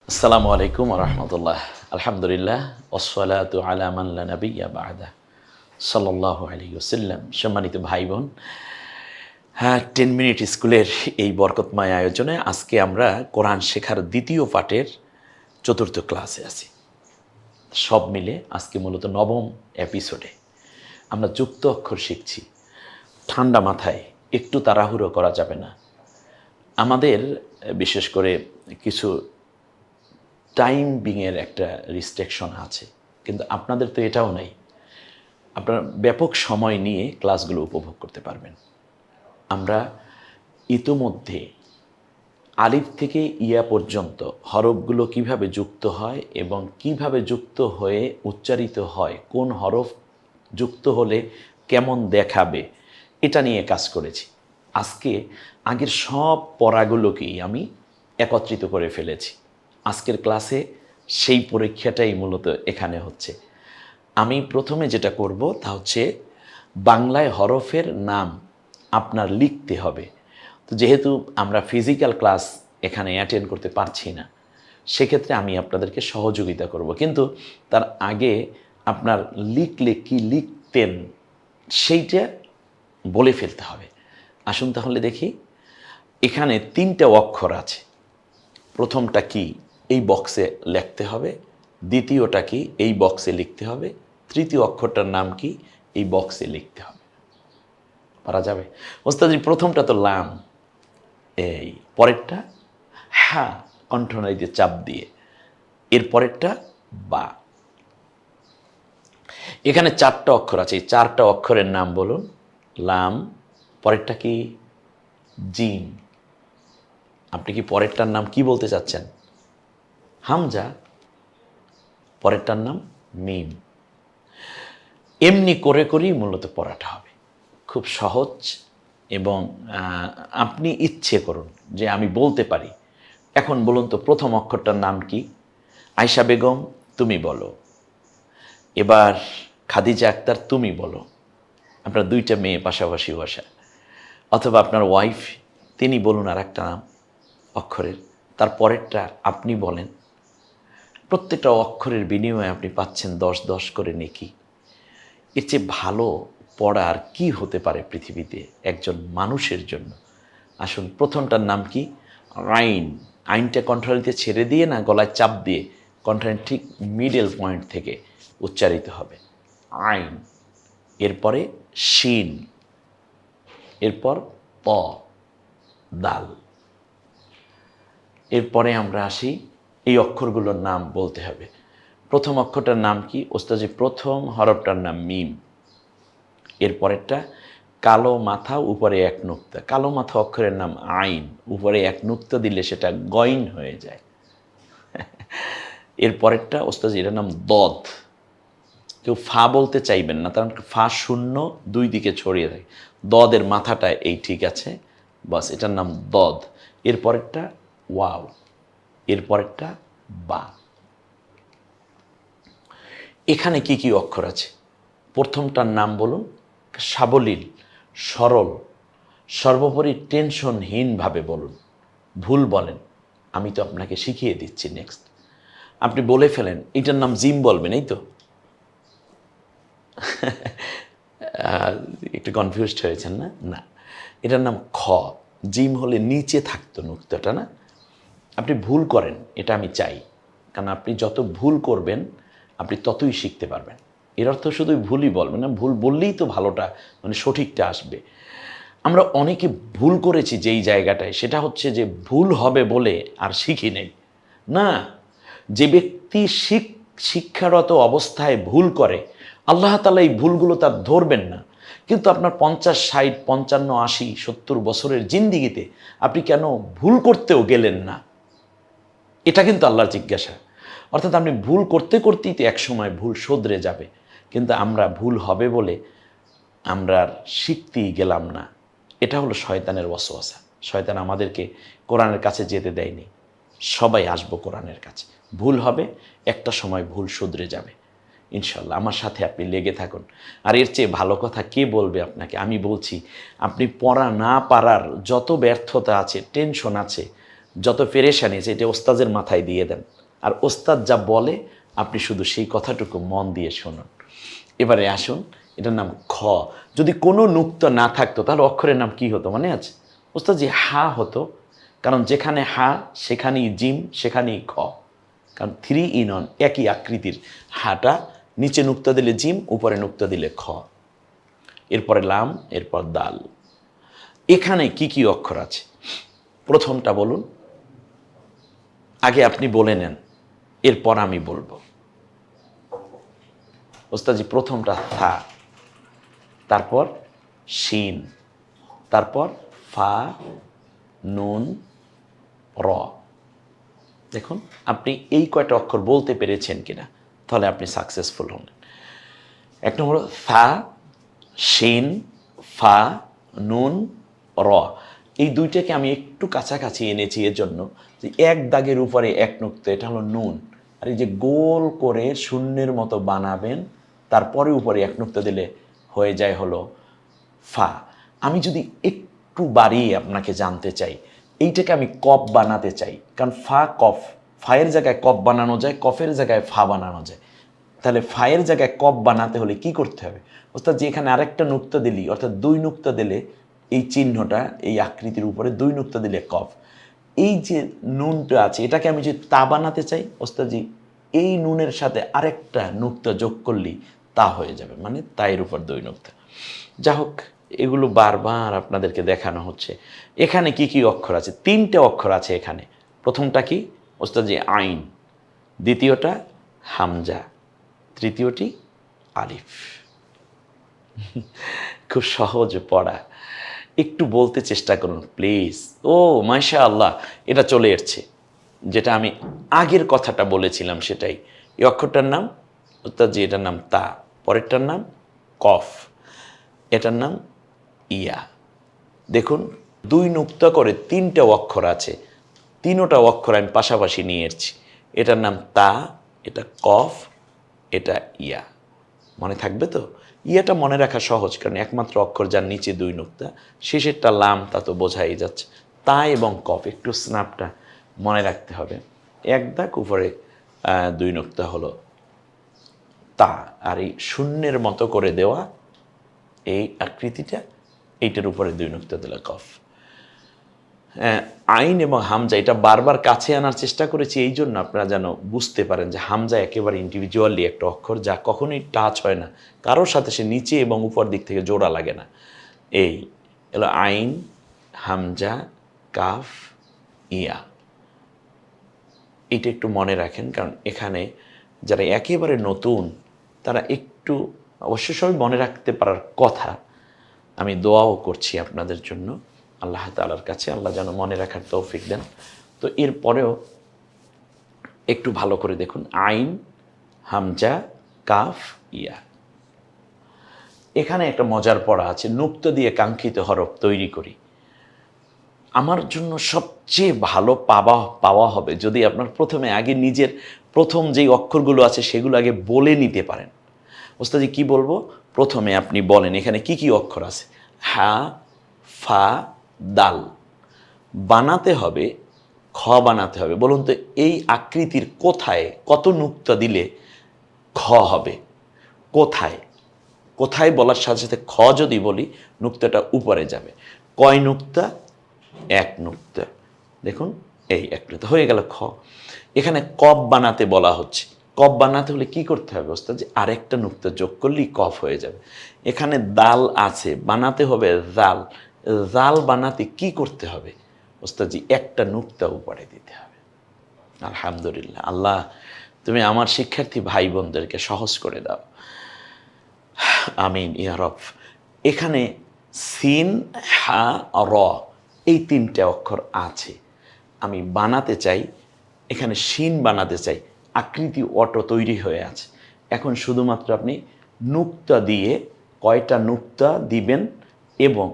আসসালামু আলাইকুম রহমতুল্লাহ। আলহামদুলিল্লাহ ওয়াসসালাতু আলা মান লা নাবিয়্যা বা'দা সাল্লাল্লাহু আলাইহি ওয়াসাল্লাম। সম্মানিত ভাই বোন, 10 মিনিট স্কুলের এই বরকতময় আয়োজনে আজকে আমরা কোরআন শেখার দ্বিতীয় পাঠের চতুর্থ ক্লাসে আছি। সব মিলে আজকে মূলত নবম এপিসোডে আমরা যুক্ত অক্ষর শিখছি। ঠান্ডা মাথায়, একটু তাড়াহুড়ো করা যাবে না। আমাদের বিশেষ করে কিছু টাইমিংয়ের একটা রিস্ট্রিকশন আছে, কিন্তু আপনাদের তো এটাও নাই। আপনারা ব্যাপক সময় নিয়ে ক্লাসগুলো উপভোগ করতে পারবেন। আমরা ইতোমধ্যে আলিফ থেকে ইয়া পর্যন্ত হরফগুলো কিভাবে যুক্ত হয় এবং কিভাবে যুক্ত হয়ে উচ্চারিত হয়, কোন হরফ যুক্ত হলে কেমন দেখাবে, এটা নিয়ে কাজ করেছি। আজকে আগের সব পড়াগুলোকেই আমি একত্রিত করে ফেলেছি। আজকের ক্লাসে সেই পরীক্ষাটাই মূলত এখানে হচ্ছে। আমি প্রথমে যেটা করব তা হচ্ছে বাংলায় হরফের নাম আপনার লিখতে হবে। তো যেহেতু আমরা ফিজিক্যাল ক্লাস এখানে অ্যাটেন্ড করতে পারছি না, সেক্ষেত্রে আমি আপনাদেরকে সহযোগিতা করব, কিন্তু তার আগে আপনার লিখলে কি লিখতেন সেইটা বলে ফেলতে হবে। আসুন তাহলে দেখি। এখানে 3টা অক্ষর আছে। প্রথমটা কি এই বক্সে লিখতে হবে, দ্বিতীয়টা কি এই বক্সে লিখতে হবে, তৃতীয় অক্ষরটার নাম কি এই বক্সে লিখতে হবে। পারা যাবে? ওস্তাদি প্রথমটা তো লাম, এই পরেরটা হা কণ্ঠনালীতে চাপ দিয়ে, এর পরেরটা বা। এখানে 4টা অক্ষর আছে, এই 4টা অক্ষরের নাম বলুন। লাম, পরেরটা কি জিম। আপনি কি পরেরটার নাম কি বলতে চাচ্ছেন? হামজা। পরেরটার নাম মিম। এমনি করে করেই মূলত পড়াটা হবে, খুব সহজ। এবং আপনি ইচ্ছে করুন যে আমি বলতে পারি। এখন বলুন তো প্রথম অক্ষরটার নাম কি? আয়শা বেগম তুমি বলো। এবার খাদিজা আক্তার তুমি বলো। আপনার 2টা মেয়ে পাশাপাশি বসা, অথবা আপনার ওয়াইফ তিনি বলুন আর একটা নাম অক্ষরের, তার পরেরটা আপনি বলেন। প্রত্যেকটা অক্ষরের বিনিময়ে আপনি পাচ্ছেন 10 করে নেকি। এর চেয়ে ভালো পড়া আর কী হতে পারে পৃথিবীতে একজন মানুষের জন্য? আসুন, প্রথমটার নাম কি? আইন। আইনটা কণ্ঠনালীতে ছেড়ে দিয়ে না, গলায় চাপ দিয়ে কণ্ঠনালীর ঠিক মিডল পয়েন্ট থেকে উচ্চারিত হবে আইন। এরপরে শিন, এরপর প, দাল। এরপরে আমরা আসি, এই অক্ষরগুলোর নাম বলতে হবে। প্রথম অক্ষরটার নাম কি? ওস্তাজি প্রথম হরফটার নাম মিম। এরপরেরটা কালো মাথা, উপরে 1 নুক্তা। কালো মাথা অক্ষরের নাম আইন, উপরে 1 নুক্তা দিলে সেটা গইন হয়ে যায়। এরপরেরটা ওস্তাজি এটার নাম দদ। কেউ ফা বলতে চাইবেন না, কারণ ফা শূন্য 2 দিকে ছড়িয়ে থাকে। দদের মাথাটা এই ঠিক আছে, বাস, এটার নাম দদ। এরপরেরটা ওয়াও, এরপরেরটা বা। এখানে কি কি অক্ষর আছে? প্রথমটার নাম বলুন। সাবলীল, সরল, সর্বোপরি টেনশনহীনভাবে বলুন। ভুল বলেন, আমি তো আপনাকে শিখিয়ে দিচ্ছি। নেক্সট আপনি বলে ফেলেন এটার নাম জিম বলবেন, এই তো। একটু কনফিউজড হয়েছেন না? না, এটার নাম খ। জিম হলে নিচে থাকতো নুক্তাটা, না? আপনি ভুল করেন, এটা আমি চাই, কারণ আপনি যত ভুল করবেন আপনি ততই শিখতে পারবেন। এর অর্থ শুধুই ভুলই বলবেন না, ভুল বললেই তো ভালোটা মানে সঠিকটা আসবে। আমরা অনেকে ভুল করেছি যেই জায়গাটায়, সেটা হচ্ছে যে ভুল হবে বলে আর শিখি নেই। না, যে ব্যক্তি শিক্ষারত অবস্থায় ভুল করে, আল্লাহ তাআলা এই ভুলগুলো তার ধরবেন না। কিন্তু আপনার 50, 60, 55, 80, 70 বছরের জিন্দিগিতে আপনি কেন ভুল করতেও গেলেন না? এটা কিন্তু আল্লাহর জিজ্ঞাসা। অর্থাৎ আপনি ভুল করতে করতেই তো একসময় ভুল শোধরে যাবে, কিন্তু আমরা ভুল হবে বলে আমরা আর শিখতেই গেলাম না। এটা হলো শয়তানের ওয়াসওয়াসা। শয়তান আমাদেরকে কোরআনের কাছে যেতে দেয়নি। সবাই আসবো কোরআনের কাছে, ভুল হবে, একটা সময় ভুল শুধরে যাবে ইনশাল্লাহ। আমার সাথে আপনি লেগে থাকুন। আর এর চেয়ে ভালো কথা কে বলবে আপনাকে? আমি বলছি, আপনি পড়া না পারার যত ব্যর্থতা আছে, টেনশন আছে, যত পেরেশানি আছে এটা ওস্তাদের মাথায় দিয়ে দেন, আর ওস্তাদ যা বলে আপনি শুধু সেই কথাটুকু মন দিয়ে শুনুন। এবারে আসুন, এটার নাম খ। যদি কোনো নুক্তা না থাকতো তাহলে অক্ষরের নাম কি হতো মনে আছে? ওস্তাদ জি হা হতো, কারণ যেখানে হা সেখানেই জিম, সেখানেই খ। কারণ 3 in 1 একই আকৃতির। হাটা নিচে নুক্তা দিলে জিম, উপরে নুক্তা দিলে খ, এরপরে লাম, এরপর দাল। এখানে কি কি অক্ষর আছে প্রথমটা বলুন, আগে আপনি বলে নেন, এরপর আমি বলবো। ওস্তাদজি প্রথমটা থা, তারপর শিন, তারপর ফা, নুন, র। দেখুন আপনি এই কয়টা অক্ষর বলতে পেরেছেন কিনা, তাহলে আপনি সাকসেসফুল হন। এক নম্বর থা, শিন, ফা, নুন, র। এই দুইটাকে আমি একটু কাছাকাছি এনেছি এর জন্য যে এক দাগের উপরে এক নুক্তা, এটা হলো নুন। আর এই যে গোল করে শূন্যের মতো বানাবেন, তারপরে উপরে এক নুক্তা দিলে হয়ে যায় হলো ফা। আমি যদি একটু বাড়িয়ে আপনাকে জানতে চাই, এইটাকে আমি কফ বানাতে চাই, কারণ ফা কফ, ফায়ের জায়গায় কফ বানানো যায়, কফের জায়গায় ফা বানানো যায়। তাহলে ফায়ের জায়গায় কফ বানাতে হলে কি করতে হবে? অর্থাৎ যে এখানে আরেকটা নুক্তা দিলি, অর্থাৎ 2 নুক্তা দিলে এই চিহ্নটা, এই আকৃতির উপরে 2 নুক্তা দিলে কফ। এই যে নুনটা আছে এটাকে আমি যদি তা বানাতে চাই, ওস্তাদজি এই নুনের সাথে আরেকটা নুক্তা যোগ করলেই তা হয়ে যাবে, মানে তাইয়ের উপর 2 নুক্তা। যা হোক, এগুলো বারবার আপনাদেরকে দেখানো হচ্ছে। এখানে কি কি অক্ষর আছে? 3টে অক্ষর আছে এখানে। প্রথমটা কি ওস্তাদজি? আইন। দ্বিতীয়টা হামজা, তৃতীয়টি আলিফ। খুব সহজ পড়া, একটু বলতে চেষ্টা করুন প্লিজ। ও মাশাআল্লাহ, এটা চলে এসছে, যেটা আমি আগের কথাটা বলেছিলাম সেটাই। এই অক্ষরটার নাম ওস্তাদজি, এটার নাম তা, পরেরটার নাম কফ, এটার নাম ইয়া। দেখুন 2 নুক্তা করে 3টে অক্ষর আছে, 3টা অক্ষর আমি পাশাপাশি নিয়ে এসেছি। এটার নাম তা, এটা কফ, এটা ইয়া। মনে থাকবে তো? ইয়াটা মনে রাখা সহজ, কারণ একমাত্র অক্ষর যার নিচে 2 নুক্তা, শেষেরটা লাম, তা তো বোঝাই যাচ্ছে। তা এবং কফ একটু স্ন্যাপটা মনে রাখতে হবে। এক দাগ উপরে 2 নুক্তা হলো তা, আর এই শূন্যের মতো করে দেওয়া এই আকৃতিটা, এইটার উপরে 2 নুক্তা দিলে কফ। আইন এবং হামজা এটা বারবার কাছে আনার চেষ্টা করেছি এই জন্য আপনারা যেন বুঝতে পারেন যে হামজা একেবারে ইন্ডিভিজুয়ালি একটা অক্ষর, যা কখনোই টাচ হয় না কারোর সাথে, সে নিচে এবং উপর দিক থেকে জোড়া লাগে না। এই এলো আইন, হামজা, কাফ, ইয়া। এটা একটু মনে রাখেন, কারণ এখানে যারা একেবারে নতুন তারা একটু, অবশ্য সবাই মনে রাখতে পারার কথা। আমি দোয়াও করছি আপনাদের জন্য আল্লাহ তাআলার কাছে, আল্লাহ যেন মনে রাখার তৌফিক দেন। তো এরপরেও একটু ভালো করে দেখুন, আইন, হামজা, কাফ, ইয়া। এখানে একটা মজার পড়া আছে, নুক্তা দিয়ে কাঙ্ক্ষিত হরফ তৈরি করি। আমার জন্য সবচেয়ে ভালো পাওয়া হবে যদি আপনার প্রথমে আগে নিজের প্রথম যেই অক্ষরগুলো আছে সেগুলো আগে বলে নিতে পারেন। ওস্তাদি কি বলবো? প্রথমে আপনি বলেন এখানে কি কি অক্ষর আছে। হা, ফা, দাল। বানাতে হবে, খ বানাতে হবে। বলুন তো এই আকৃতির কোথায় কত নুক্তা দিলে খ হবে? কোথায়? কোথায় বলার সাথে সাথে খ যদি বলি, নুক্তাটা উপরে যাবে। কয় নুক্তা? 1 নুক্তা। দেখুন এই 1 নুক্তা হয়ে গেল খ। এখানে কফ বানাতে বলা হচ্ছে। কফ বানাতে হলে কি করতে হবে ওস্তাদ? যে আরেকটা নুক্তা যোগ করলেই কফ হয়ে যাবে। এখানে দাল আছে, বানাতে হবে জাল। জাল বানাতে কি করতে হবে ওস্তাদজি? একটা নুক্তা উপরে দিতে হবে। আলহামদুলিল্লাহ, আল্লাহ তুমি আমার শিক্ষার্থী ভাই বোনদেরকে সহজ করে দাও, আমিন ইয়া রব। এখানে সিন, হা, র, এই 3টে অক্ষর আছে। আমি বানাতে চাই, এখানে শিন বানাতে চাই, আকৃতি অটো তৈরি হয়ে আছে। এখন শুধুমাত্র আপনি নুক্তা দিয়ে, কয়টা নুক্তা দিবেন এবং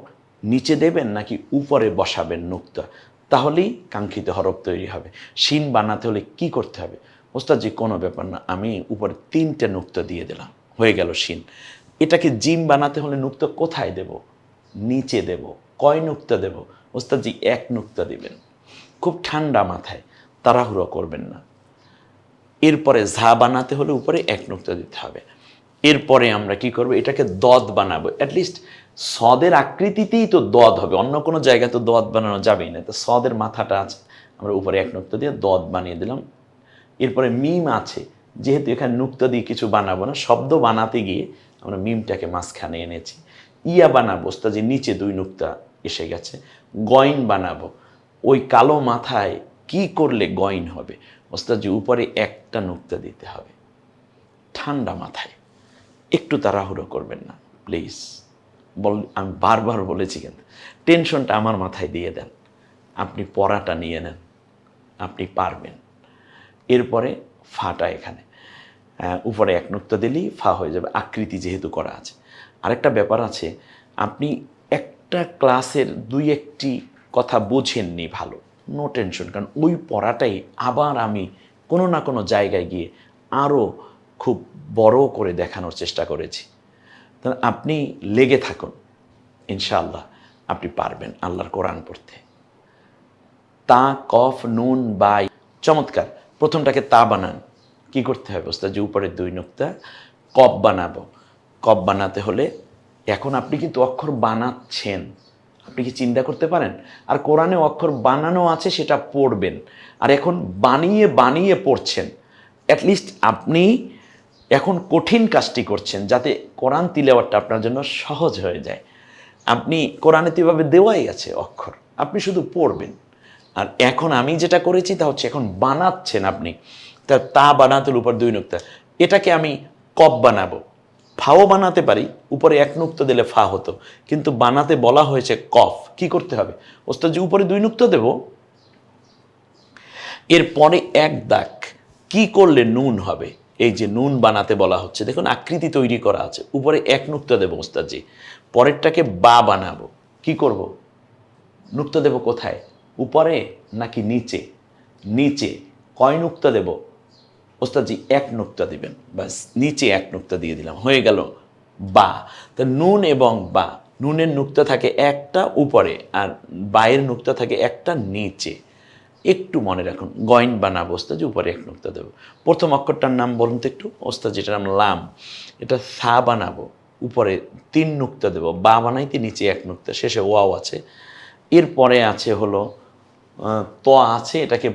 নিচে দেবেন নাকি উপরে বসাবেন নুক্তা, তাহলেই কাঙ্ক্ষিত হরফ তৈরি হবে। শিন বানাতে হলে কি করতে হবে ওস্তাদজি? কোনো ব্যাপার না, আমি উপরে 3টে নুক্তা দিয়ে দিলাম, হয়ে গেল শিন। এটাকে জিম বানাতে হলে নুক্তা কোথায় দেব? নিচে দেব। কয় নুক্তা দেব ওস্তাদজি? 1 নুক্তা দিবেন। খুব ঠান্ডা মাথায়, তাড়াহুড়ো করবেন না। এরপরে ঝা বানাতে হলে উপরে এক নুক্তা দিতে হবে। এরপরে আমরা কি করব, এটাকে দদ বানাবো। অ্যাটলিস্ট সদের আকৃতিতেই তো দদ হবে, অন্য কোনো জায়গায় তো দদ বানানো যাবেই না। তো সদের মাথাটা আছে, আমরা উপরে এক নুক্তা দিয়ে দদ বানিয়ে দিলাম। এরপরে মিম আছে, যেহেতু এখানে নুক্তা দিয়ে কিছু বানাবো না, শব্দ বানাতে গিয়ে আমরা মিমটাকে মাঝখানে এনেছি। ইয়া বানাবো, ওস্তাজি নিচে 2 নুক্তা এসে গেছে। গইন বানাবো, ওই কালো মাথায় কি করলে গইন হবে, ওস্তাজি উপরে একটা নুক্তা দিতে হবে, ঠান্ডা মাথায়। একটু তাড়াহুড়ো করবেন না প্লিজ। আমি বারবার বলেছি, কিন্তু টেনশনটা আমার মাথায় দিয়ে দেন, আপনি পড়াটা নিয়ে নেন, আপনি পারবেন। এরপরে ফাটা এখানে উপরে এক নুক্তা দিলেই ফা হয়ে যাবে, আকৃতি যেহেতু করা আছে। আরেকটা ব্যাপার আছে, আপনি একটা ক্লাসের 2-1টি কথা বোঝেননি, ভালো, নো টেনশন, কারণ ওই পড়াটাই আবার আমি কোনো না কোনো জায়গায় গিয়ে আরও খুব বড় করে দেখানোর চেষ্টা করেছি। তাহলে আপনি লেগে থাকুন, ইনশাআল্লাহ আপনি পারবেন আল্লাহর কোরআন পড়তে। তা, কফ, নুন, বাই, চমৎকার। প্রথমটাকে তা বানান, কি করতে হবে ওস্তাদ, যে উপরে 2 নুক্তা। কফ বানাবো, কফ বানাতে হলে এখন আপনি কিন্তু অক্ষর বানাচ্ছেন, আপনি কি চিন্তা করতে পারেন? আর কোরআনে অক্ষর বানানো আছে, সেটা পড়বেন, আর এখন বানিয়ে বানিয়ে পড়ছেন। অ্যাটলিস্ট আপনি এখন কঠিন কাজটি করছেন, যাতে কোরআন তিলাওয়াতটা আপনার জন্য সহজ হয়ে যায়। আপনি কোরআনে তো এভাবে দেওয়াই আছে অক্ষর, আপনি শুধু পড়বেন। আর এখন আমি যেটা করেছি তা হচ্ছে, এখন বানাচ্ছেন আপনি। তা বানাতে উপর 2 নুক্তা, এটাকে আমি কফ বানাবো। ফাও বানাতে পারি, উপরে এক নুক্তা দিলে ফা হতো, কিন্তু বানাতে বলা হয়েছে কফ। কি করতে হবে ওস্তাদ, যে উপরে 2 নুক্তা দেব, এরপরে এক দাগ, কি করলে নুন হবে। এই যে নুন বানাতে বলা হচ্ছে, দেখুন আকৃতি তৈরি করা আছে, উপরে এক নুক্তা দেবো ওস্তাদজি। পরেরটাকে বা বানাবো, কি করব, নুক্তা দেব কোথায়, উপরে নাকি নিচে? নিচে। কয় নুক্তা দেব ওস্তাদজি? এক নুক্তা দিবেন, বাস, নিচে এক নুক্তা দিয়ে দিলাম, হয়ে গেল বা। তা নুন এবং বা, নুনের নুক্তা থাকে একটা উপরে, আর বায়ের নুক্তা থাকে একটা নিচে। একটু মনে রাখুন, গইন বানাবো ওস্তাদ, উপরে এক নুক্তা দেবো। প্রথম অক্ষরটার নাম বলুন তো একটু ওস্তাদ, যেটার নাম লাম, এটা সা বানাবো, উপরে 3 নুক্তা দেবো, বা বানাইতে নিচে এক নুক্তা, শেষে ওয়াও আছে। এরপরে আছে হলো ত আছে, এটাকে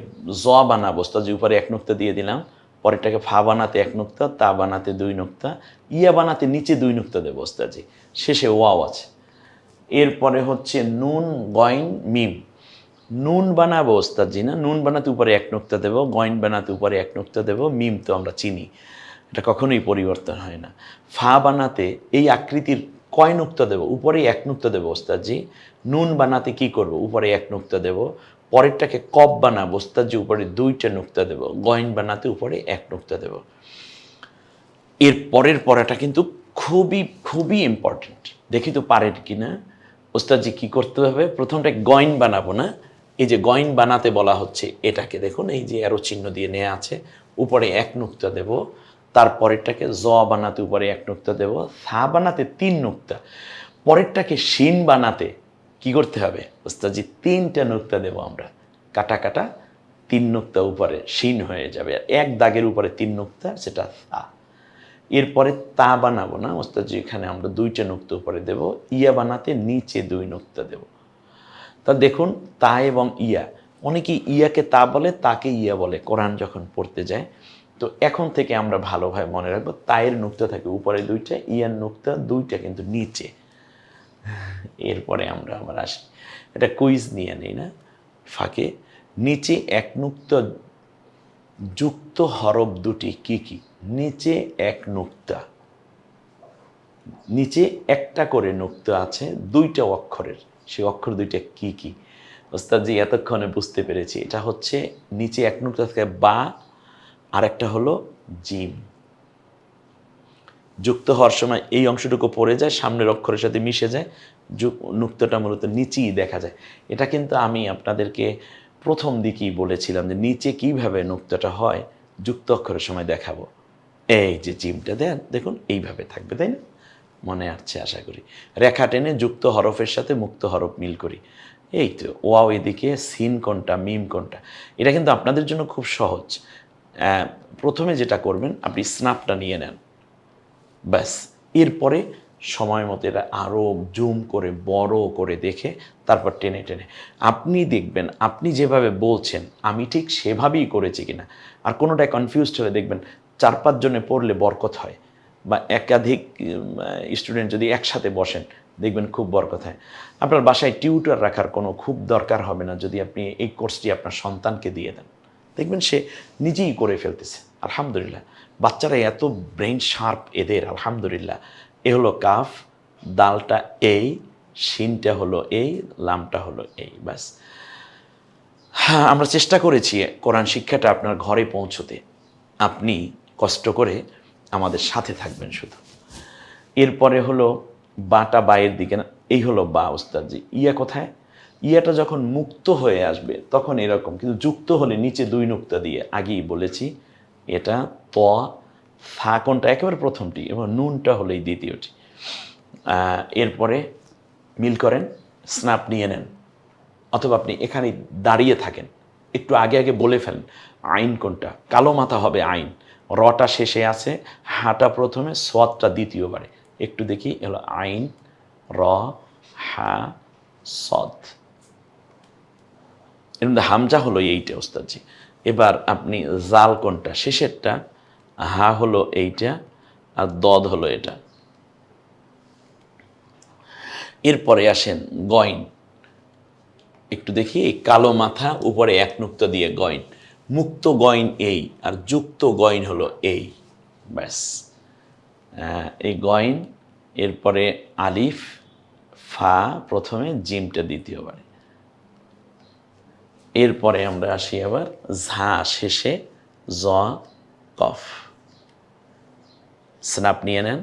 জ বানাবো ওস্তাদ, উপরে এক নুক্তা দিয়ে দিলাম। পরেরটাকে ফা বানাতে এক নুক্তা, তা বানাতে 2 নুক্তা, ইয়া বানাতে নিচে 2 নুক্তা দেবো ওস্তাদজি, শেষে ওয়াও আছে। এরপরে হচ্ছে নুন, গইন, মিম। নুন বানাবো ওস্তাদজি, না, নুন বানাতে উপরে এক নুক্তা দেবো, গইন বানাতে উপরে এক নুক্তা দেবো, মিম তো আমরা চিনি, এটা কখনোই পরিবর্তন হয় না। ফা বানাতে এই আকৃতির কয় নুক্তা দেবো, উপরে এক নুক্তা দেবো ওস্তাদজি। নুন বানাতে কি করব, উপরে এক নুক্তা দেবো। পরেরটাকে কফ বানাবো ওস্তাদজি, উপরে 2টা নুক্তা দেবো। গইন বানাতে উপরে এক নুক্তা দেবো। এর পরের পড়াটা কিন্তু খুবই খুবই ইম্পর্টেন্ট, দেখি তো পারেন কি না ওস্তাদজি। কি করতে হবে, প্রথমটা গইন বানাবো না, এই যে গইন বানাতে বলা হচ্ছে, এটাকে দেখুন, এই যে অ্যারো চিহ্ন দিয়ে নেওয়া আছে, উপরে এক নুক্তা দেব। তারপরেরটাকে জ বানাতে উপরে এক নুক্তা দেব, সা বানাতে 3 নুক্তা। পরেরটাকে শিন বানাতে কি করতে হবে ওস্তাদজি, 3টা নুক্তা দেব আমরা, কাটা কাটা 3 নুক্তা উপরে শিন হয়ে যাবে, আর এক দাগের উপরে 3 নুক্তা, সেটা সা। এরপরে তা বানাবো না ওস্তাদজি, এখানে আমরা 2টা নুক্তা উপরে দেব। ইয়া বানাতে নিচে 2 নুক্তা দেব। তা দেখুন, তা এবং ইয়া, অনেকেই ইয়াকে তা বলে, তাকে ইয়া বলে কোরআন যখন পড়তে যায়। তো এখন থেকে আমরা ভালোভাবে মনে রাখবো, তায়ের নুক্তা থাকে উপরে 2টা, ইয়ার নুক্তা 2টা কিন্তু নিচে। এরপরে আমরা আবার আসি, এটা কুইজ নিয়ে নেই না ফাঁকে। নিচে এক নুক্তা যুক্ত হরফ দুটি কি কি? নিচে এক নুক্তা, নিচে একটা করে নুক্তা আছে 2টা অক্ষরের, সেই অক্ষর 2টা কি কি ওস্তাদজি? এতক্ষণে বুঝতে পেরেছি, এটা হচ্ছে নিচে এক নুক্তা থাকে বা, আর একটা হলো জিম। যুক্ত হওয়ার সময় এই অংশটুকু পড়ে যায়, সামনের অক্ষরের সাথে মিশে যায়, নুক্তাটা মূলত নিচেই দেখা যায়। এটা কিন্তু আমি আপনাদেরকে প্রথম দিকেই বলেছিলাম যে নিচে কিভাবে নুক্তাটা হয় যুক্ত অক্ষরের সময় দেখাবো। এই যে জিমটা দেখুন এইভাবে থাকবে, তাই না? মনে আসছে আশা করি। রেখা টেনে যুক্ত হরফের সাথে মুক্ত হরফ মিল করি, এই তো ওয়াও এদিকে, সিন কোনটা, মিম কোনটা, এটা কিন্তু আপনাদের জন্য খুব সহজ। প্রথমে যেটা করবেন, আপনি স্ন্যাপটা নিয়ে নেন, ব্যাস। এরপরে সময় মতো এটা আরও জুম করে বড় করে দেখে তারপর টেনে টেনে আপনি দেখবেন আপনি যেভাবে বলছেন আমি ঠিক সেভাবেই করেছি কিনা। আর কোনোটায় কনফিউজড হলে দেখবেন 4-5 জনে পড়লে বরকত হয়, বা একাধিক স্টুডেন্ট যদি একসাথে বসেন দেখবেন খুব বরকত হয়। আপনার বাসায় টিউটর রাখার কোনো খুব দরকার হবে না যদি আপনি এই কোর্সটি আপনার সন্তানকে দিয়ে দেন, দেখবেন সে নিজেই করে ফেলতেছে। আলহামদুলিল্লাহ, বাচ্চারা এত ব্রেন শার্প এদের, আলহামদুলিল্লাহ। এ হলো কাফ, দালটা এই, শিনটা হলো এই, লামটা হলো এই, ব্যাস। হ্যাঁ, আমরা চেষ্টা করেছি কোরআন শিক্ষাটা আপনার ঘরে পৌঁছতে। আপনি কষ্ট করে আমাদের সাথে থাকবেন শুধু। এরপরে হলো বাটা বায়ের দিকে না, এই হলো বা ওস্তাদজি। ইয়া কোথায়? ইয়াটা যখন মুক্ত হয়ে আসবে তখন এরকম, কিন্তু যুক্ত হলে নিচে 2 নুক্তা দিয়ে, আগেই বলেছি। এটা ত, ফা কোনটা একেবারে প্রথমটি, এবং নুনটা হলো এই দ্বিতীয়টি। এরপরে মিল করেন, স্ন্যাপ নিয়ে নেন, অথবা আপনি এখানে দাঁড়িয়ে থাকেন, একটু আগে আগে বলে ফেলেন আইন কোনটা। কালো মাথা হবে আইন, রটা শেষে আছে, হাটা প্রথমে, সদটা দ্বিতীয়বারে। একটু দেখি, হলো আইন, র, হা, সদ। এর মধ্যে হামজা হলো এইটা ওস্তাদজি। এবার আপনি জাল কোনটা, শেষেরটা, হা হলো এইটা, আর দদ হলো এটা। এরপরে আসেন গইন, একটু দেখি, এই কালো মাথা উপরে 1 নুক্তা দিয়ে গইন, মুক্ত গইন এই, আর যুক্ত গইন হলো এই, ব্যাস। এই গইন, এরপরে আলিফ, ফা প্রথমে, জিমটা দ্বিতীয়বারে। এরপরে আমরা আসি আবার ঝা শেষে, জ, কফ। স্ন্যাপ নিয়ে নেন,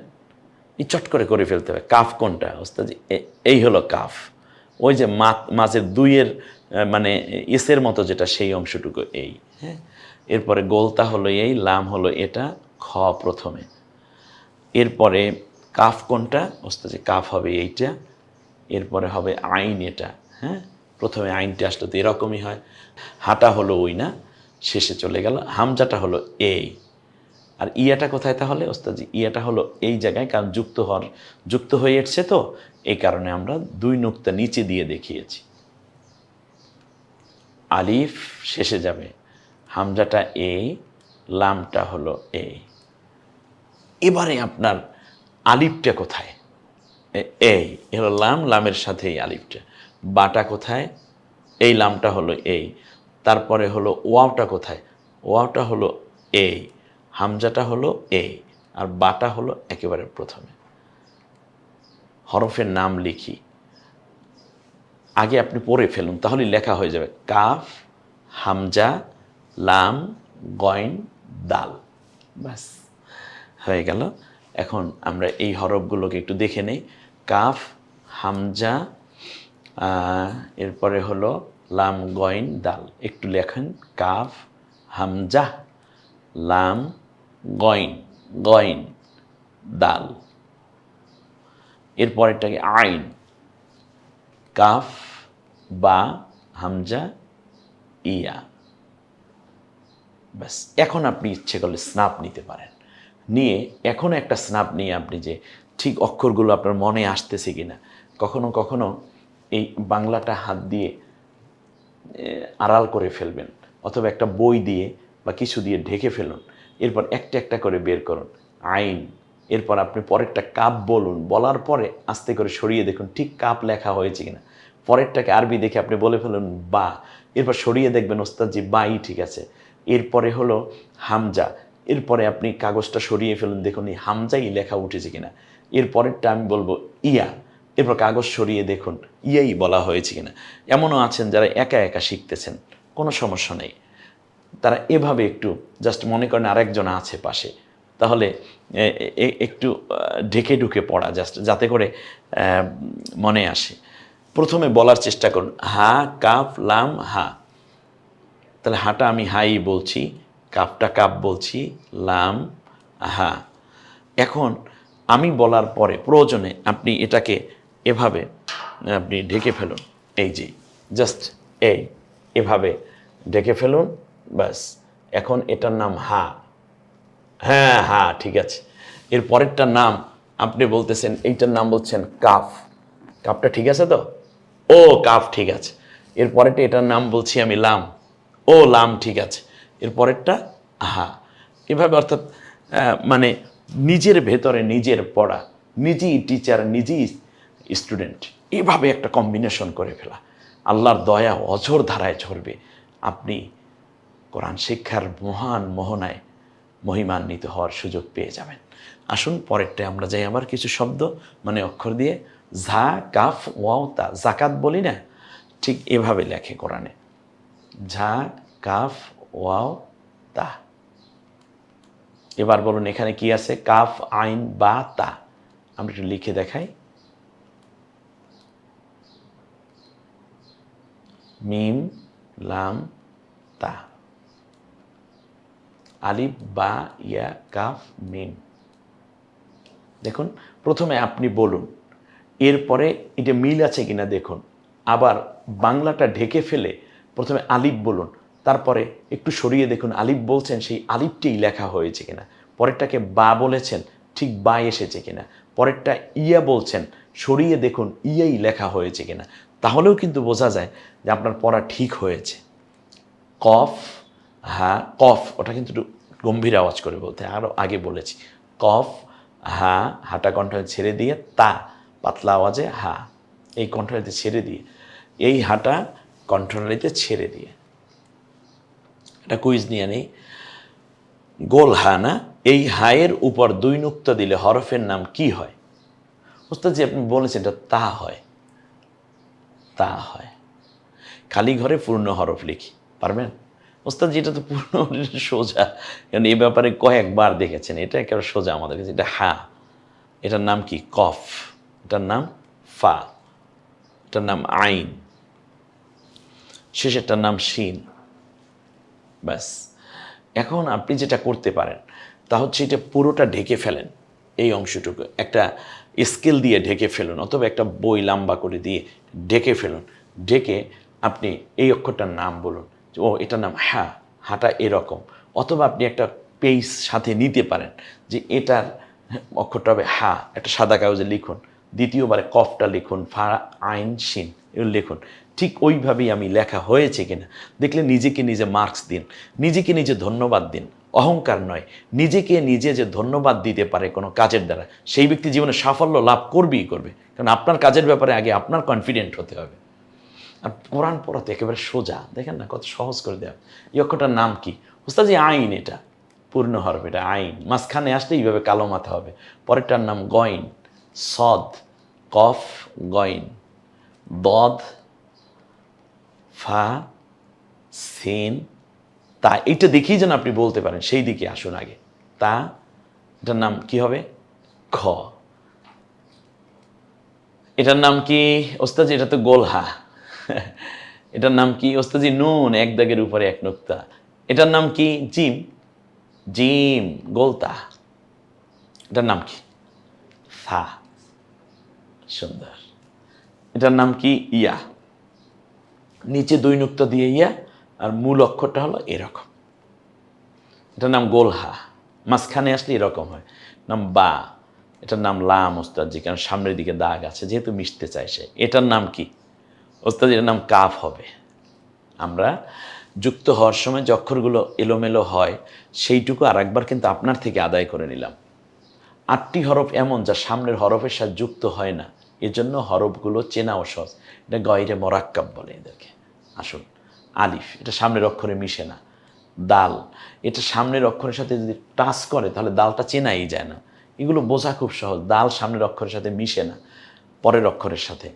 এই চট করে ফেলতে হবে। কাফ কোনটা ওস্তাদজি? এই হলো কাফ, ওই যে মাঝের 2-এর মানে এসের মতো যেটা, সেই অংশটুকু এই। হ্যাঁ, এরপরে গোলতা হলো এই, লাম হলো এটা, খ প্রথমে। এরপরে কাফ কোনটা ওস্তাদজি? কাফ হবে এইটা, এরপরে হবে আইন এটা। হ্যাঁ, প্রথমে আইনটা আসলে তো এরকমই হয়। হাটা হলো ওই না, শেষে চলে গেল। হামজাটা হলো এই, আর ইয়াটা কোথায় তাহলে ওস্তাদজি? ইয়াটা হলো এই জায়গায়, কারণ যুক্ত হয়ে এসছে তো, এই কারণে আমরা 2 নুক্তা নিচে দিয়ে দেখিয়েছি। আলিফ শেষে যাবে, হামজাটা এই, লামটা হলো এই। এবারে আপনার আলিফটা কোথায়? এই হলো লাম, লামের সাথে এই আলিফটা। বাটা কোথায়? এই লামটা হলো এই। তারপরে হলো ওয়াওটা কোথায়? ওয়াওটা হলো এই, হামজাটা হলো এই, আর বাটা হলো একেবারে প্রথমে। হরফের নাম লিখি, আগে আপনি পড়ে ফেলুন, তাহলে লেখা হয়ে যাবে। কাফ, হামজা, লাম, গইন, দাল, ব্যাস হয়ে গেল। এখন আমরা এই হরফগুলোকে একটু দেখে নেই। কাফ, হামজা, এরপরে হলো লাম, গইন, দাল। একটু লেখেন, কাফ, হামজা, লাম, গইন, গইন, দাল। এরপরেরটাকে আইন, কাফ, বা, হামজা, ইয়া, ব্যাস। এখন আপনি ইচ্ছে করলে স্ন্যাপ নিতে পারেন। নিয়ে এখন একটা স্ন্যাপ নিয়ে আপনি যে ঠিক অক্ষরগুলো আপনার মনে আসতেছে কিনা, কখনো কখনো এই বাংলাটা হাত দিয়ে আড়াল করে ফেলবেন, অথবা একটা বই দিয়ে বা কিছু দিয়ে ঢেকে ফেলুন। এরপর একটা একটা করে বের করুন আইন। এরপর আপনি পরেরটা কাপ বলুন, বলার পরে আস্তে করে সরিয়ে দেখুন ঠিক কাপ লেখা হয়েছে কিনা। পরেরটাকে আরবি দেখে আপনি বলে ফেলুন বা, এরপর সরিয়ে দেখবেন ওস্তাদজি বাই ঠিক আছে। এরপরে হলো হামজা, এরপরে আপনি কাগজটা সরিয়ে ফেলুন, দেখুন এই হামজাই লেখা উঠেছে কিনা। এরপরেরটা আমি বলবো ইয়া, এরপর কাগজ সরিয়ে দেখুন ইয়াই বলা হয়েছে কিনা। এমনও আছেন যারা একা একা শিখতেছেন, কোনো সমস্যা নেই, তারা এভাবে একটু জাস্ট মনে করেন আরেকজন আছে পাশে, তাহলে একটু ঢেকে ঢুকে পড়া, জাস্ট যাতে করে মনে আসে। প্রথমে বলার চেষ্টা করুন হা, কাফ, লাম, হা। তাহলে হাটা আমি হাই বলছি, কাপটা কাপ বলছি, লাম, হা। এখন আমি বলার পরে প্রয়োজনে আপনি এটাকে এভাবে আপনি ঢেকে ফেলুন, এই যে জাস্ট এভাবে ডেকে ফেলুন, ব্যাস। এখন এটার নাম হা। হ্যাঁ হ্যাঁ ঠিক আছে। এর পরেরটার নাম আপনি বলতেছেন, এইটার নাম বলছেন কাফ। কাফটা ঠিক আছে তো? ও কাফ ঠিক আছে। এর পরেরটা এটার নাম বলছি আমি লাম। ও লাম ঠিক আছে। এর পরেরটা হা। এভাবে অর্থাৎ মানে নিজের ভেতরে নিজের পড়া, নিজেই টিচার নিজেই স্টুডেন্ট, এভাবে একটা কম্বিনেশন করে ফেলা। আল্লাহর দয়া অঝোর ধারায় ঝরবে। আপনি কোরআন শিক্ষার মহান মোহনায় মহিমান্বিত হওয়ার সুযোগ পেয়ে যাবেন। আসুন পরেরটায় আমরা যাই। আবার কিছু শব্দ মানে অক্ষর দিয়ে, ঝা কাফ ওয়াও তা। জাকাত বলি না, ঠিক এভাবে লেখে কোরআনে, ঝা কাফ ওয়াও তা। এবার বলুন এখানে কি আছে? কাফ আইন বা তা। আমরা একটু লিখে দেখাই। মিম লাম তা, আলিফ বা ইয়া কাফ মিম। দেখুন প্রথমে আপনি বলুন, এরপরে এটা মিল আছে কিনা দেখুন। আবার বাংলাটা ঢেকে ফেলে প্রথমে আলিফ বলুন, তারপরে একটু সরিয়ে দেখুন আলিফ বলছেন সেই আলিফটিই লেখা হয়েছে কিনা। পরেরটাকে বা বলেছেন, ঠিক বা এসেছে কিনা। পরেরটা ইয়া বলছেন, সরিয়ে দেখুন ইয়াই লেখা হয়েছে কিনা। তাহলেও কিন্তু বোঝা যায় যে আপনার পড়া ঠিক হয়েছে। কফ হা, কফ ওটা কিন্তু একটু গম্ভীর আওয়াজ করে বলতে, আরও আগে বলেছি। কফ হা, হাটা কণ্ঠে ছেড়ে দিয়ে, তা পাতলা আওয়াজে হা, এই কণ্ঠনালীতে ছেড়ে দিয়ে, এই হাটা কণ্ঠনালীতে ছেড়ে দিয়ে। এটা কুইজ নিয়ে নেই। গোল হা না, এই হায়ের উপর 2 নুক্তা দিলে হরফের নাম কি হয়? ওস্তাদ যে আপনি বলেছেন এটা তা হয়, তা হয়। খালি ঘরে পূর্ণ হরফ লিখি, পারবেন? ওস্তাদ যেটা তো পূর্ণ সোজা, কারণ এই ব্যাপারে কয়েকবার দেখেছেন। এটা একেবারে সোজা আমাদের কাছে। এটা হা, এটার নাম কি? কফ। এটার নাম ফা। এটার নাম আইন। শেষেরটার নাম শিন। ব্যাস। এখন আপনি যেটা করতে পারেন তা হচ্ছে এটা পুরোটা ঢেকে ফেলেন, এই অংশটুকু একটা স্কেল দিয়ে ঢেকে ফেলুন, অথবা একটা বই লম্বা করে দিয়ে ঢেকে ফেলুন। ঢেকে আপনি এই অক্ষরটার নাম বলুন, ও এটার নাম হ্যাঁ, হাঁটা এরকম। অথবা আপনি একটা পেজ সাথে নিতে পারেন যে এটার অক্ষরটা হবে হা, একটা সাদা কাগজে লিখুন। দ্বিতীয়বারে কফটা লিখুন, ফা আইন শিন এগুলো লিখুন। ঠিক ওইভাবেই আমি লেখা হয়েছে কিনা দেখলে নিজেকে নিজে মার্কস দিন, নিজেকে নিজে ধন্যবাদ দিন। অহংকার নয়, নিজেকে নিজে যে ধন্যবাদ দিতে পারে কোনো কাজের দ্বারা, সেই ব্যক্তি জীবনে সাফল্য লাভ করবেই করবে। কারণ আপনার কাজের ব্যাপারে আগে আপনার কনফিডেন্ট হতে হবে। আর কোরআন পড়াতে একেবারে সোজা, দেখেন না কত সহজ করে দেওয়া। এই অক্ষরটার নাম কি? উস্তাজি আইন, এটা পূর্ণ হরফ, এটা আইন। মাঝখানে আসলে এইভাবে কালো মাথা হবে। পরেরটার নাম গইন, সদ, কফ গইন, দদ ফা সিন তা। এইটা দেখেই যেন আপনি বলতে পারেন, সেই দিকে আসুন আগে। তা, এটার নাম কি হবে? খ। এটার নাম কি ওস্তাজি? এটা তো গোলহা। এটার নাম কি ওস্তাজি? নুন, 1 দাগের উপরে 1 নুক্তা। এটার নাম কি? জিম, জিম গোলতা। এটার নাম কি? ফা। সুন্দর। এটার নাম কি? ইয়া, নিচে 2 নুক্তা দিয়ে ইয়া, আর মূল অক্ষরটা হলো এরকম। এটার নাম গোলহা। মাঝখানে আসলে এরকম হয়। নাম বা। এটার নাম লাম ওস্তাদজি, কারণ সামনের দিকে দাগ আছে, যেহেতু মিশতে চাইছে। এটার নাম কি ওস্তাদ? এটার নাম কাফ হবে। আমরা যুক্ত হওয়ার সময় যে অক্ষরগুলো এলোমেলো হয়, সেইটুকু আর একবার কিন্তু আপনার থেকে আদায় করে নিলাম। 8টি হরফ এমন যা সামনের হরফের সাথে যুক্ত হয় না, এজন্য হরফগুলো চেনাও সহজ। এটা গয়রে মোরাক্কাব বলে এদেরকে। আসুন, আলিফ, এটা সামনের অক্ষরে মিশে না। দাল, এটা সামনের অক্ষরের সাথে যদি টাচ করে তাহলে দালটা চেনাই যায় না। এগুলো বোঝা খুব সহজ। দাল সামনের অক্ষরের সাথে মিশে না পরের অক্ষরের সাথে,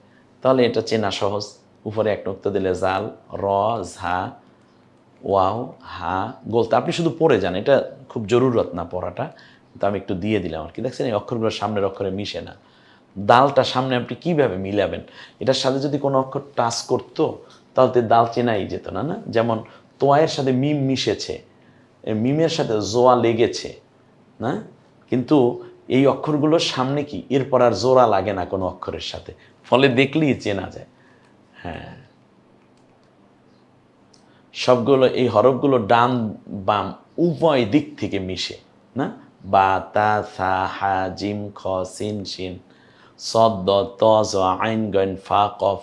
তাহলে এটা চেনা সহজ। উপরে 1 নুক্তা দিলে জাল, র, ঝা, ওয়াও, হা, গোলতা। আপনি শুধু পড়ে যান, এটা খুব জরুরত না পড়াটা, কিন্তু আমি একটু দিয়ে দিলাম আর কি। দেখছেন এই অক্ষরগুলো সামনের অক্ষরে মিশে না। দালটা সামনে আপনি কিভাবে মিলাবেন? এটার সাথে যদি কোনো অক্ষর টাচ করতো তাহলে তো দাল চেনাই যেত না, না? যেমন তোয়ায়ের সাথে মিম মিশেছে, মিমের সাথে জোয়া লেগেছে, না? কিন্তু এই অক্ষরগুলোর সামনে কি এরপর আর জোড়া লাগে না কোনো অক্ষরের সাথে, ফলে দেখলেই চেনা যায়। হ্যাঁ, সবগুলো এই হরফগুলো ডান বাম উভয় দিক থেকে মিশে, না? বা তা সা হা জিম খ সিন শিন সদ দ ত জ আইন গইন ফা কফ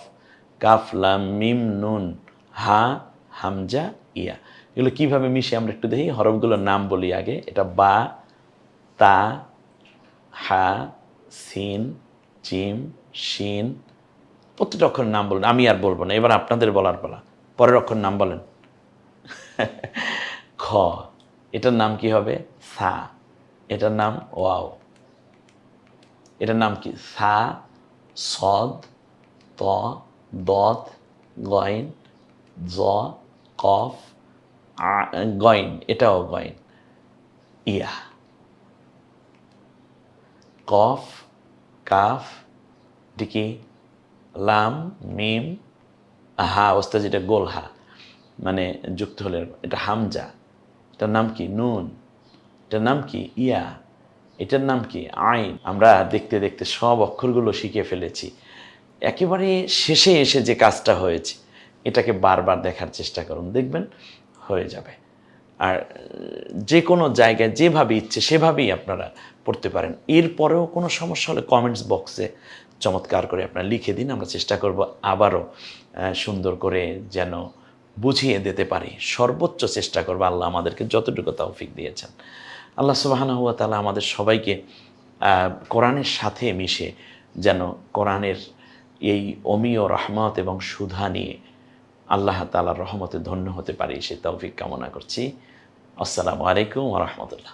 কাফ লাম মিম নুন হা হামজা ইয়া। এগুলো কীভাবে মিশে আমরা একটু দেখি। হরফগুলোর নাম বলি আগে। এটা বা, তা, হা, সিন, জিম, শিন। প্রত্যেকটা অক্ষরের নাম বলুন, আমি আর বলবো না, এবার আপনাদের বলার পালা। পরের অক্ষর নাম বলেন। খ, এটার নাম কি হবে? সা। এটার নাম ওয়াও। এটার নাম কি? সা, সদ, ত, দত, গইন, জ, কফ, গইন, এটাও গইন, ইয়া। কফ, কাফ, ডিকি, লাম, মিম, হা অবস্থা যেটা গোল হা, মানে যুক্ত হলে এটা হামজা। এটার নাম কি? নুন। এটার নাম কি? ইয়া। এটার নাম কি? আইন। আমরা দেখতে দেখতে সব অক্ষরগুলো শিখে ফেলেছি। একেবারে শেষে এসে যে কাজটা হয়েছে, এটাকে বারবার দেখার চেষ্টা করুন, দেখবেন হয়ে যাবে। আর যে কোনো জায়গায় যেভাবে ইচ্ছে সেভাবেই আপনারা পড়তে পারেন। এরপরেও কোনো সমস্যা হলে কমেন্টস বক্সে চমৎকার করে আপনারা লিখে দিন। আমরা চেষ্টা করব আবারও সুন্দর করে যেন বুঝিয়ে দিতে পারি। সর্বোচ্চ চেষ্টা করব, আল্লাহ আমাদেরকে যতটুকু তৌফিক দিয়েছেন। আল্লাহ সুবহানাহু ওয়া তাআলা আমাদের সবাইকে কোরআনের সাথে মিশে যেন কোরআনের এই অমীয় রহমত এবং সুধা নিয়ে আল্লাহ তাআলার রহমতে ধন্য হতে পারি, সে তৌফিক কামনা করছি। আসসালামু আলাইকুম ওয়া রাহমাতুল্লাহ।